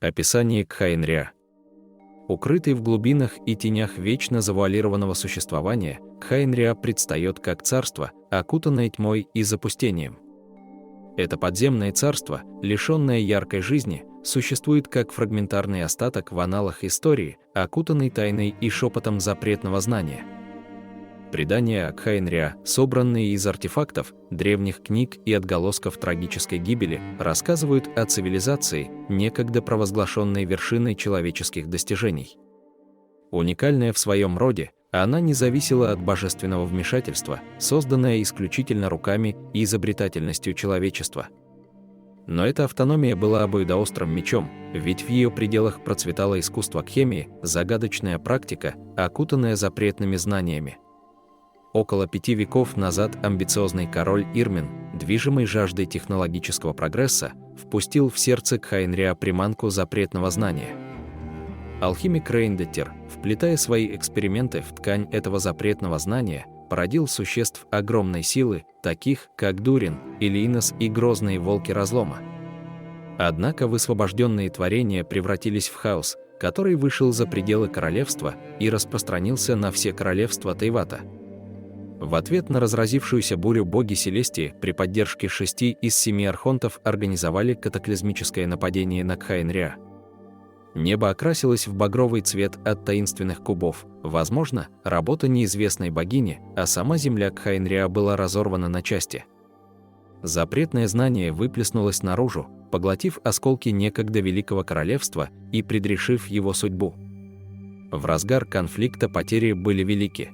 Описание Кхаенря. Укрытый в глубинах и тенях вечно завуалированного существования, Кхаенря предстает как царство, окутанное тьмой и запустением. Это подземное царство, лишенное яркой жизни, существует как фрагментарный остаток в аналах истории, окутанный тайной и шепотом запретного знания. Предания о Кхаенря, собранные из артефактов, древних книг и отголосков трагической гибели, рассказывают о цивилизации, некогда провозглашенной вершиной человеческих достижений. Уникальная в своем роде, она не зависела от божественного вмешательства, созданная исключительно руками и изобретательностью человечества. Но эта автономия была обоюдоострым мечом, ведь в ее пределах процветало искусство кхемии, загадочная практика, окутанная запретными знаниями. Около 5 веков назад амбициозный король Ирмин, движимый жаждой технологического прогресса, впустил в сердце Кхаенря приманку запретного знания. Алхимик Рейндеттер, вплетая свои эксперименты в ткань этого запретного знания, породил существ огромной силы, таких как Дурин, Илинос и грозные волки разлома. Однако высвобожденные творения превратились в хаос, который вышел за пределы королевства и распространился на все королевства Тейвата. В ответ на разразившуюся бурю боги Селестии при поддержке 6 из 7 архонтов организовали катаклизмическое нападение на Кхаенря. Небо окрасилось в багровый цвет от таинственных кубов. Возможно, работа неизвестной богини, а сама земля Кхаенря была разорвана на части. Запретное знание выплеснулось наружу, поглотив осколки некогда великого королевства и предрешив его судьбу. В разгар конфликта потери были велики.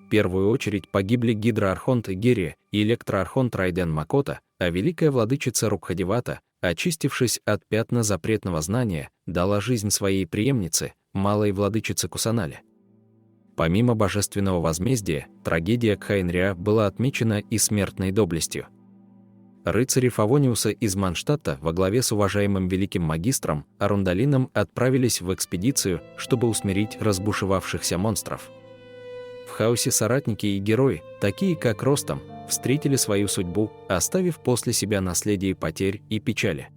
В первую очередь погибли гидроархонт Герия и электроархонт Райден Макота, а великая владычица Рукхадевата, очистившись от пятна запретного знания, дала жизнь своей преемнице, малой владычице Кусанале. Помимо божественного возмездия, трагедия Кхаенря была отмечена и смертной доблестью. Рыцари Фавониуса из Манштадта во главе с уважаемым великим магистром Арундалином отправились в экспедицию, чтобы усмирить разбушевавшихся монстров. В хаосе соратники и герои, такие как Ростом, встретили свою судьбу, оставив после себя наследие потерь и печали.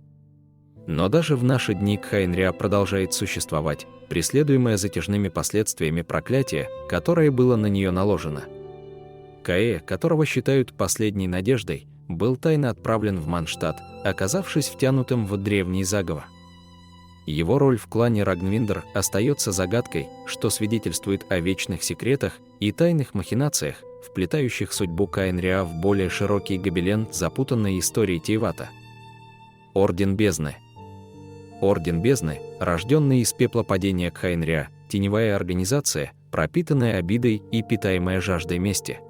Но даже в наши дни Кхаенря продолжает существовать, преследуемая затяжными последствиями проклятия, которое было на нее наложено. Каэ, которого считают последней надеждой, был тайно отправлен в Манштадт, оказавшись втянутым в древний заговор. Его роль в клане Рагнвиндер остается загадкой, что свидетельствует о вечных секретах и тайных махинациях, вплетающих судьбу Кхаенря в более широкий гобелен запутанной истории Тейвата. Орден Бездны. Орден Бездны, рожденный из пепла падения Кхаенря, теневая организация, пропитанная обидой и питаемая жаждой мести.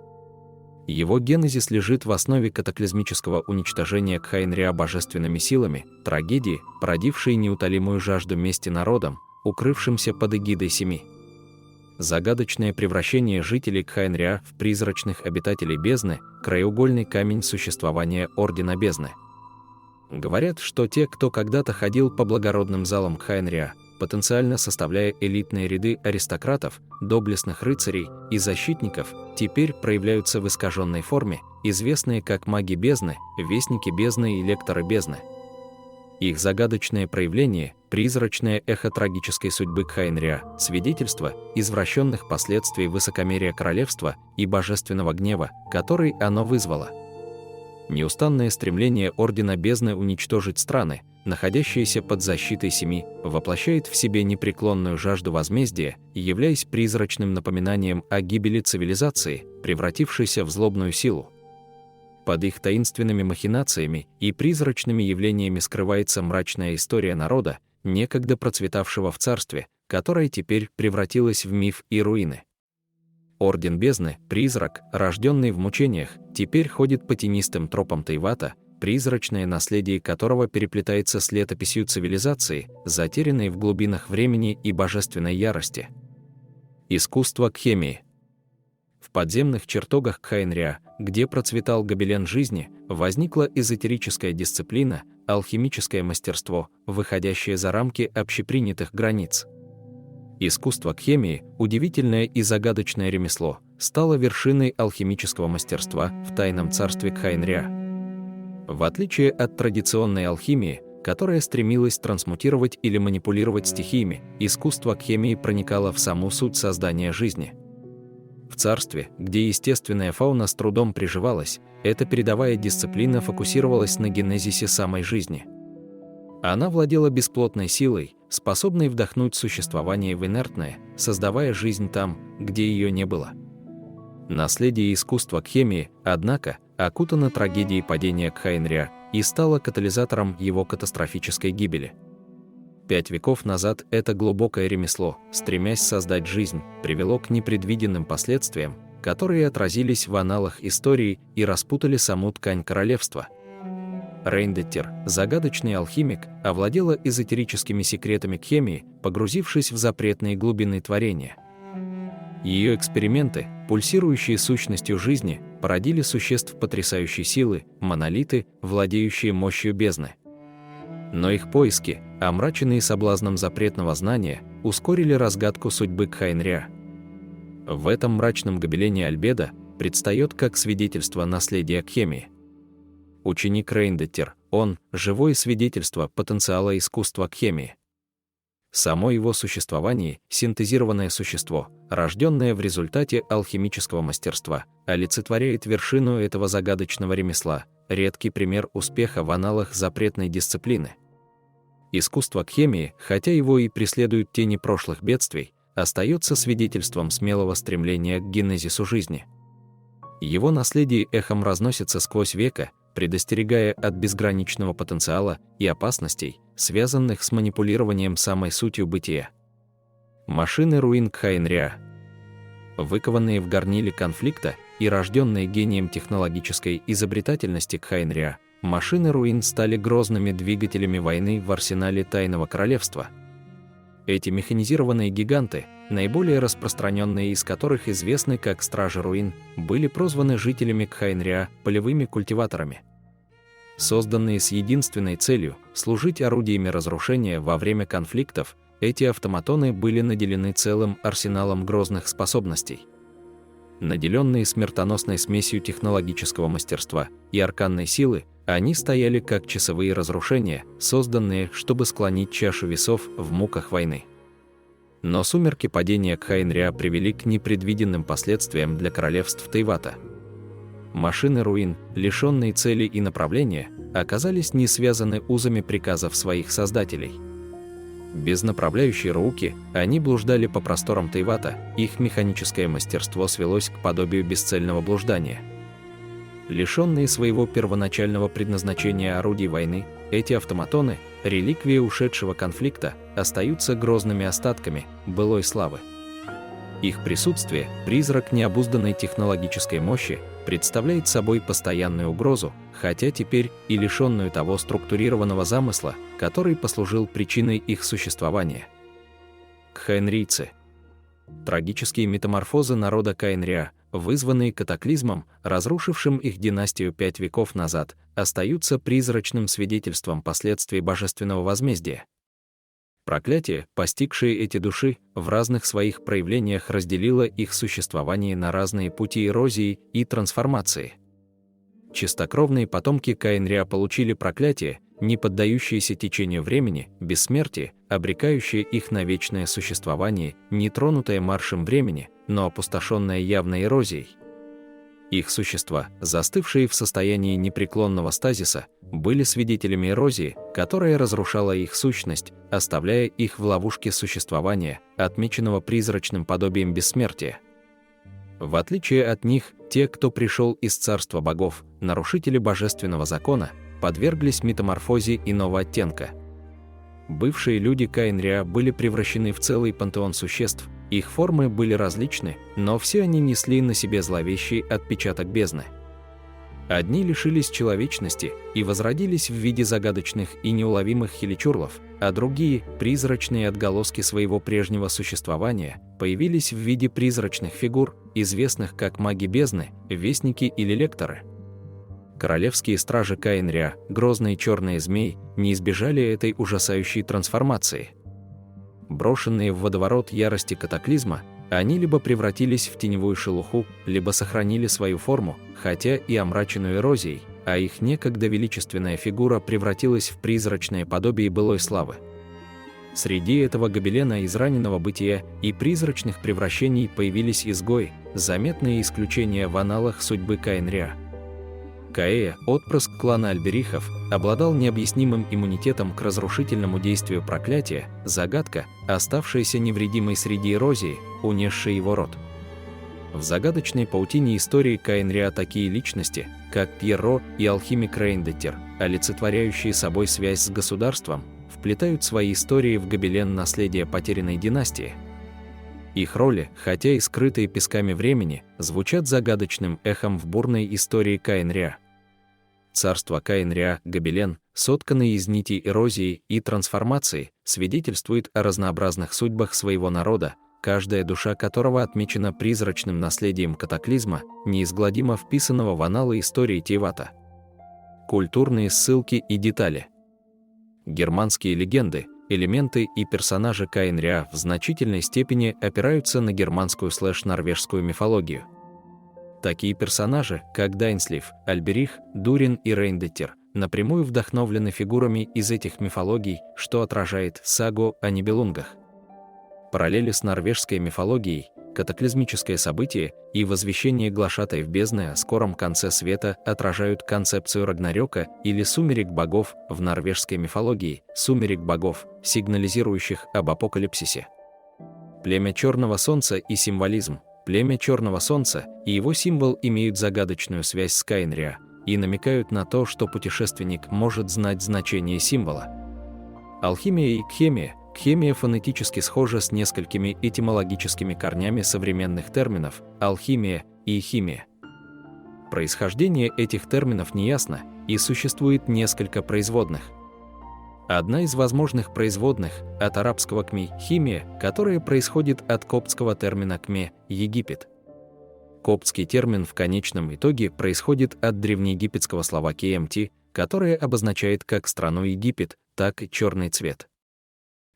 Его генезис лежит в основе катаклизмического уничтожения Кхаенря божественными силами, трагедии, породившей неутолимую жажду мести народам, укрывшимся под эгидой Семи. Загадочное превращение жителей Кхаенря в призрачных обитателей бездны – краеугольный камень существования Ордена Бездны. Говорят, что те, кто когда-то ходил по благородным залам Кхаенря, потенциально составляя элитные ряды аристократов, доблестных рыцарей и защитников, теперь проявляются в искаженной форме, известные как маги бездны, вестники бездны и лекторы бездны. Их загадочное проявление – призрачное эхо трагической судьбы Кхаенря, свидетельство извращенных последствий высокомерия королевства и божественного гнева, который оно вызвало. Неустанное стремление Ордена Бездны уничтожить страны, находящиеся под защитой Семи, воплощает в себе непреклонную жажду возмездия, являясь призрачным напоминанием о гибели цивилизации, превратившейся в злобную силу. Под их таинственными махинациями и призрачными явлениями скрывается мрачная история народа, некогда процветавшего в царстве, которое теперь превратилось в миф и руины. Орден Бездны, призрак, рожденный в мучениях, теперь ходит по тенистым тропам Тейвата, призрачное наследие которого переплетается с летописью цивилизации, затерянной в глубинах времени и божественной ярости. Искусство кхемии. В подземных чертогах Кхаенря, где процветал гобелен жизни, возникла эзотерическая дисциплина, алхимическое мастерство, выходящее за рамки общепринятых границ. Искусство кхемии, удивительное и загадочное ремесло, стало вершиной алхимического мастерства в тайном царстве Кхаенря. В отличие от традиционной алхимии, которая стремилась трансмутировать или манипулировать стихиями, искусство Кхемии проникало в саму суть создания жизни. В царстве, где естественная фауна с трудом приживалась, эта передовая дисциплина фокусировалась на генезисе самой жизни. Она владела бесплотной силой, способной вдохнуть существование в инертное, создавая жизнь там, где ее не было. Наследие искусства Кхемии, однако, окутано трагедией падения Кхайнря и стало катализатором его катастрофической гибели. 5 веков назад это глубокое ремесло, стремясь создать жизнь, привело к непредвиденным последствиям, которые отразились в аналах истории и распутали саму ткань королевства. Рейндеттер, загадочный алхимик, овладела эзотерическими секретами Кхемии, погрузившись в запретные глубины творения. Ее эксперименты, пульсирующие сущностью жизни, породили существ потрясающей силы, монолиты, владеющие мощью бездны. Но их поиски, омраченные соблазном запретного знания, ускорили разгадку судьбы Кхайнря. В этом мрачном гобелене Альбеда предстает как свидетельство наследия Кхемии. Ученик Рейндеттер, он – живое свидетельство потенциала искусства Кхемии. Само его существование – синтезированное существо, рожденное в результате алхимического мастерства, олицетворяет вершину этого загадочного ремесла, редкий пример успеха в аналах запретной дисциплины. Искусство Кхемии, хотя его и преследуют тени прошлых бедствий, остается свидетельством смелого стремления к генезису жизни. Его наследие эхом разносится сквозь века, предостерегая от безграничного потенциала и опасностей, связанных с манипулированием самой сутью бытия. Машины руин Кхайнря. Выкованные в горниле конфликта и рожденные гением технологической изобретательности Кхайнря, машины руин стали грозными двигателями войны в арсенале Тайного Королевства. Эти механизированные гиганты, наиболее распространенные из которых известны как Стражи руин, были прозваны жителями Кхайнря полевыми культиваторами. Созданные с единственной целью служить орудиями разрушения во время конфликтов, эти автоматоны были наделены целым арсеналом грозных способностей. Наделенные смертоносной смесью технологического мастерства и арканной силы, они стояли как часовые разрушения, созданные, чтобы склонить чашу весов в муках войны. Но сумерки падения Кхайнря привели к непредвиденным последствиям для королевств Тейвата. Машины руин, лишенные цели и направления, оказались не связаны узами приказов своих создателей. Без направляющей руки они блуждали по просторам Тейвата, их механическое мастерство свелось к подобию бесцельного блуждания. Лишенные своего первоначального предназначения орудий войны, эти автоматоны, реликвии ушедшего конфликта, остаются грозными остатками былой славы. Их присутствие, призрак необузданной технологической мощи, представляет собой постоянную угрозу, хотя теперь и лишенную того структурированного замысла, который послужил причиной их существования. Кхайнрийцы. Трагические метаморфозы народа Кхайнря, вызванные катаклизмом, разрушившим их династию 5 веков назад, остаются призрачным свидетельством последствий божественного возмездия. Проклятие, постигшее эти души, в разных своих проявлениях разделило их существование на разные пути эрозии и трансформации. Чистокровные потомки Кхайнря получили проклятие, не поддающееся течению времени, бессмертие, обрекающее их на вечное существование, не тронутое маршем времени, но опустошенное явной эрозией. Их существа, застывшие в состоянии непреклонного стазиса, были свидетелями эрозии, которая разрушала их сущность, оставляя их в ловушке существования, отмеченного призрачным подобием бессмертия. В отличие от них, те, кто пришел из царства богов, нарушители божественного закона, подверглись метаморфозе иного оттенка. Бывшие люди Кхайнря были превращены в целый пантеон существ, их формы были различны, но все они несли на себе зловещий отпечаток бездны. Одни лишились человечности и возродились в виде загадочных и неуловимых хиличурлов, а другие, призрачные отголоски своего прежнего существования, появились в виде призрачных фигур, известных как маги бездны, вестники или лекторы. Королевские стражи Кхайнря, грозные черные змеи, не избежали этой ужасающей трансформации. Брошенные в водоворот ярости катаклизма, они либо превратились в теневую шелуху, либо сохранили свою форму, хотя и омраченную эрозией, а их некогда величественная фигура превратилась в призрачное подобие былой славы. Среди этого гобелена израненного бытия и призрачных превращений появились изгои, заметные исключения в аналах судьбы Каин-Риа. Каэя, отпрыск клана Альберихов, обладал необъяснимым иммунитетом к разрушительному действию проклятия, загадка, оставшаяся невредимой среди эрозии, унесшей его род. В загадочной паутине истории Каин-Риа такие личности, как Пьерро и алхимик Рейндеттер, олицетворяющие собой связь с государством, вплетают свои истории в гобелен наследия потерянной династии. Их роли, хотя и скрытые песками времени, звучат загадочным эхом в бурной истории Каин-Риа. Царство Каин-Риа, гобелен, сотканный из нитей эрозии и трансформации, свидетельствует о разнообразных судьбах своего народа, каждая душа которого отмечена призрачным наследием катаклизма, неизгладимо вписанного в аналы истории Тейвата. Культурные ссылки и детали. Германские легенды, элементы и персонажи Каин-Риа в значительной степени опираются на германскую /норвежскую мифологию. Такие персонажи, как Дайнслив, Альберих, Дурин и Рейндеттер, напрямую вдохновлены фигурами из этих мифологий, что отражает сагу о Нибелунгах. Параллели с норвежской мифологией, катаклизмическое событие и возвещение глашатаев бездны о скором конце света отражают концепцию Рагнарёка или сумерек богов в норвежской мифологии, сумерек богов, сигнализирующих об апокалипсисе. Племя Черного Солнца и символизм. Племя Черного Солнца и его символ имеют загадочную связь с Каин-Риа и намекают на то, что путешественник может знать значение символа. Алхимия и кхемия. Кхемия фонетически схожа с несколькими этимологическими корнями современных терминов «алхимия» и «химия». Происхождение этих терминов неясно, и существует несколько производных. Одна из возможных производных от арабского «кми» – «химия», которая происходит от коптского термина «кме» – «Египет». Коптский термин в конечном итоге происходит от древнеегипетского слова «кемти», которое обозначает как страну Египет, так и черный цвет.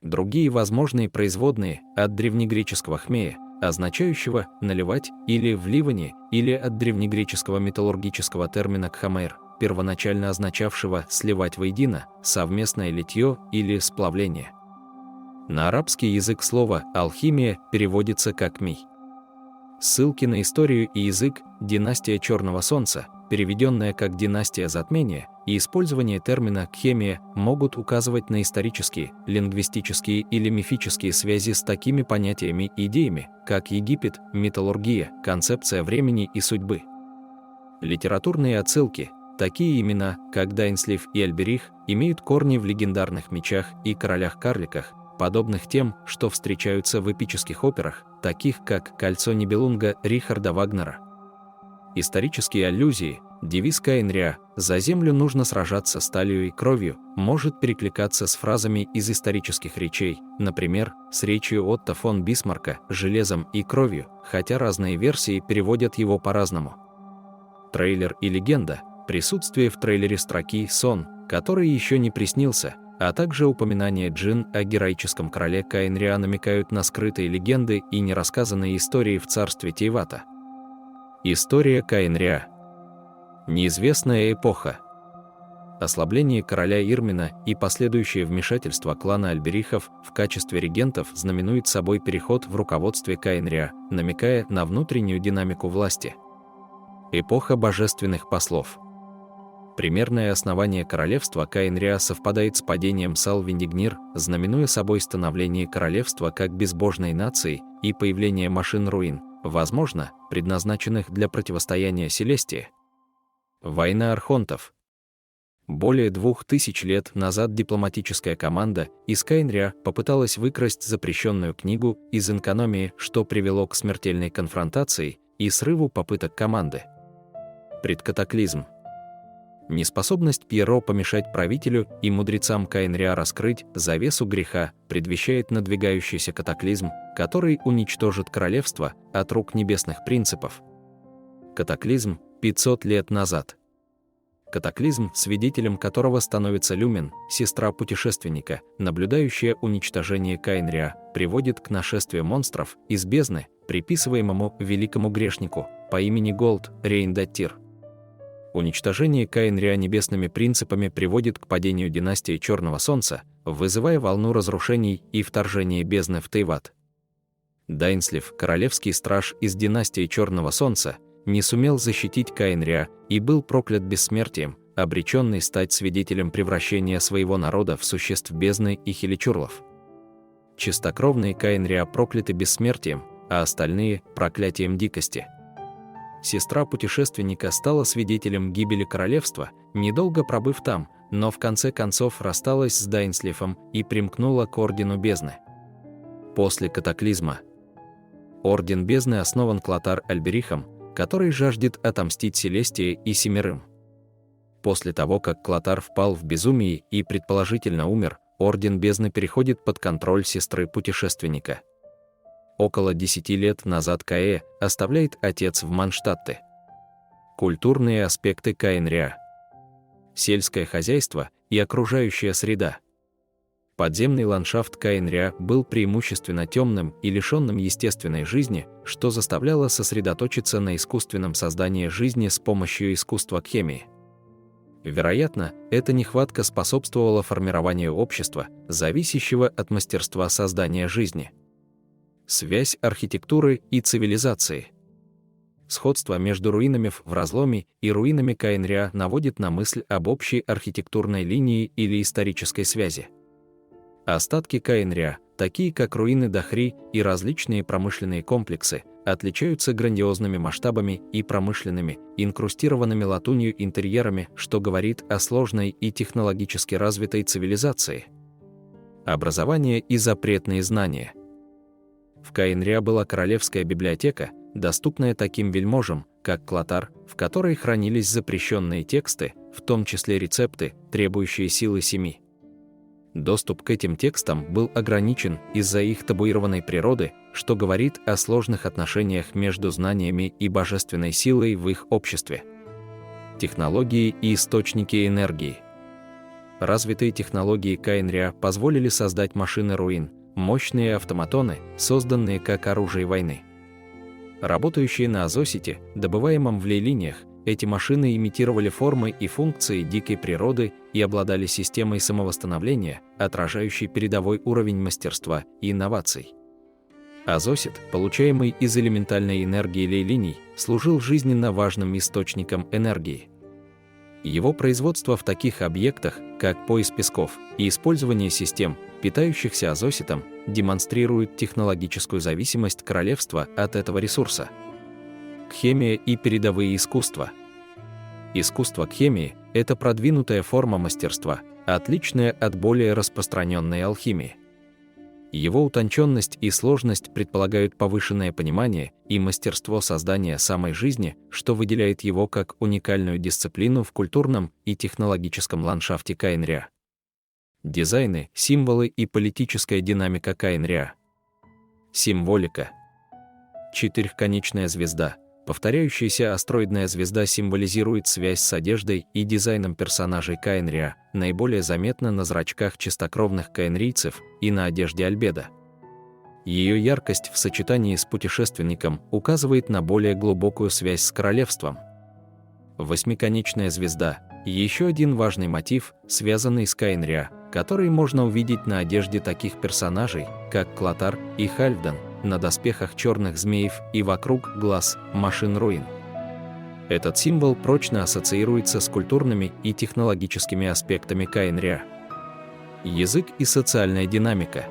Другие возможные производные от древнегреческого «хмея», означающего «наливать» или «вливание», или от древнегреческого металлургического термина «кхамейр», первоначально означавшего «сливать воедино», «совместное литье» или «сплавление». На арабский язык слово «алхимия» переводится как «мий». Ссылки на историю и язык «династия Черного Солнца», переведенная как «династия затмения», и использование термина «кхемия» могут указывать на исторические, лингвистические или мифические связи с такими понятиями и идеями, как Египет, металлургия, концепция времени и судьбы. Литературные отсылки. Такие имена, как Дайнслив и Альберих, имеют корни в легендарных мечах и королях-карликах, подобных тем, что встречаются в эпических операх, таких как «Кольцо Нибелунга» Рихарда Вагнера. Исторические аллюзии. Девиз Каин-Риа «За землю нужно сражаться сталью и кровью» может перекликаться с фразами из исторических речей, например, с речью Отто фон Бисмарка «железом и кровью», хотя разные версии переводят его по-разному. Трейлер и легенда. Присутствие в трейлере строки «Сон», который еще не приснился, а также упоминание Джин о героическом короле Каин-Риа намекают на скрытые легенды и нерассказанные истории в царстве Тейвата. История Каин-Риа. Неизвестная эпоха. Ослабление короля Ирмина и последующее вмешательство клана Альберихов в качестве регентов знаменует собой переход в руководстве Каин-Риа, намекая на внутреннюю динамику власти. Эпоха божественных послов. Примерное основание королевства Каин-Риа совпадает с падением Сал-Виндигнир, знаменуя собой становление королевства как безбожной нации и появление машин-руин, возможно, предназначенных для противостояния Селестии. Война архонтов. Более 2000 лет назад дипломатическая команда из Каин-Риа попыталась выкрасть запрещенную книгу из Инкономии, что привело к смертельной конфронтации и срыву попыток команды. Предкатаклизм. Неспособность Пьерро помешать правителю и мудрецам Каин-Риа раскрыть завесу греха предвещает надвигающийся катаклизм, который уничтожит королевство от рук небесных принципов. Катаклизм 500 лет назад. Катаклизм, свидетелем которого становится Люмен, сестра путешественника, наблюдающая уничтожение Каин-Риа, приводит к нашествию монстров из бездны, приписываемому великому грешнику по имени Голд Рейндаттир. Уничтожение Каин-Риа небесными принципами приводит к падению династии Черного Солнца, вызывая волну разрушений и вторжения бездны в Тейват. Дайнслив, королевский страж из династии Черного Солнца, не сумел защитить Каин-Риа и был проклят бессмертием, обреченный стать свидетелем превращения своего народа в существ бездны и хиличурлов. Чистокровные Каин-Риа прокляты бессмертием, а остальные – проклятием дикости. Сестра путешественника стала свидетелем гибели королевства, недолго пробыв там, но в конце концов рассталась с Дайнслифом и примкнула к Ордену Бездны. После катаклизма Орден Бездны основан Клотар Альберихом, который жаждет отомстить Селестии и Семерым. После того, как Клотар впал в безумие и предположительно умер, Орден Бездны переходит под контроль сестры путешественника. Около 10 лет назад Каэ оставляет отец в Манштадте. Культурные аспекты Каин-Риа. Сельское хозяйство и окружающая среда. Подземный ландшафт Каин-Риа был преимущественно темным и лишенным естественной жизни, что заставляло сосредоточиться на искусственном создании жизни с помощью искусства химии. Вероятно, эта нехватка способствовала формированию общества, зависящего от мастерства создания жизни. Связь архитектуры и цивилизации. Сходство между руинами в разломе и руинами Каин-Риа наводит на мысль об общей архитектурной линии или исторической связи. Остатки Каин-Риа, такие как руины Дахри и различные промышленные комплексы, отличаются грандиозными масштабами и промышленными, инкрустированными латунью интерьерами, что говорит о сложной и технологически развитой цивилизации. Образование и запретные знания. В Каин-Риа была королевская библиотека, доступная таким вельможам, как Клотар, в которой хранились запрещенные тексты, в том числе рецепты, требующие силы семи. Доступ к этим текстам был ограничен из-за их табуированной природы, что говорит о сложных отношениях между знаниями и божественной силой в их обществе. Технологии и источники энергии. Развитые технологии Каин-Риа позволили создать машины руин, мощные автоматоны, созданные как оружие войны. Работающие на азосите, добываемом в лей-линиях, эти машины имитировали формы и функции дикой природы и обладали системой самовосстановления, отражающей передовой уровень мастерства и инноваций. Азосит, получаемый из элементальной энергии лей-линий, служил жизненно важным источником энергии. Его производство в таких объектах, как пояс песков, и использование систем, питающихся азоситом, демонстрирует технологическую зависимость королевства от этого ресурса. Кхемия и передовые искусства. Искусство кхемии – это продвинутая форма мастерства, отличная от более распространенной алхимии. Его утонченность и сложность предполагают повышенное понимание и мастерство создания самой жизни, что выделяет его как уникальную дисциплину в культурном и технологическом ландшафте Каин-Риа. Дизайны, символы и политическая динамика Каин-Риа. Символика. Четырехконечная звезда. Повторяющаяся астероидная звезда символизирует связь с одеждой и дизайном персонажей Каин-Риа, наиболее заметна на зрачках чистокровных каинрийцев и на одежде Альбеда. Ее яркость в сочетании с путешественником указывает на более глубокую связь с королевством. Восьмиконечная звезда – еще один важный мотив, связанный с Каин-Риа, который можно увидеть на одежде таких персонажей, как Клотар и Хальфдан, на доспехах черных змеев и вокруг глаз машин руин. Этот символ прочно ассоциируется с культурными и технологическими аспектами Каин-Риа. Язык и социальная динамика.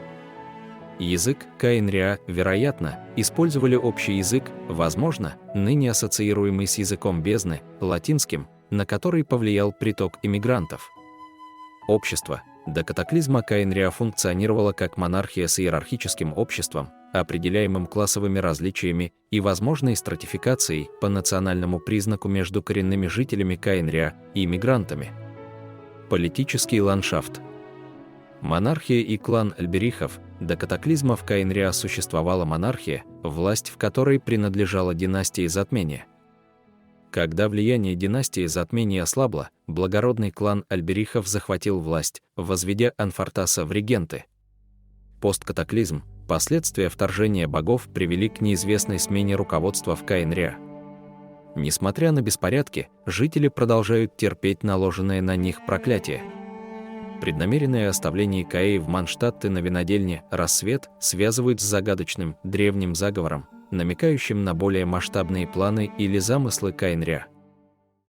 Язык Каин-Риа, вероятно, использовали общий язык, возможно, ныне ассоциируемый с языком бездны, латинским, на который повлиял приток иммигрантов. Общество. До катаклизма Каин-Риа функционировало как монархия с иерархическим обществом, определяемым классовыми различиями и возможной стратификацией по национальному признаку между коренными жителями Каин-Риа и иммигрантами. Политический ландшафт. Монархия и клан Альберихов. До катаклизма в Каин-Риа существовала монархия, власть в которой принадлежала династии Затмения. Когда влияние династии Затмения ослабло, благородный клан Альберихов захватил власть, возведя Анфартаса в регенты. Посткатаклизм. Последствия вторжения богов привели к неизвестной смене руководства в Каин-Риа. Несмотря на беспорядки, жители продолжают терпеть наложенное на них проклятие. Преднамеренное оставление Каи в Манштадте на винодельне «Рассвет» связывают с загадочным древним заговором, намекающим на более масштабные планы или замыслы Каинря.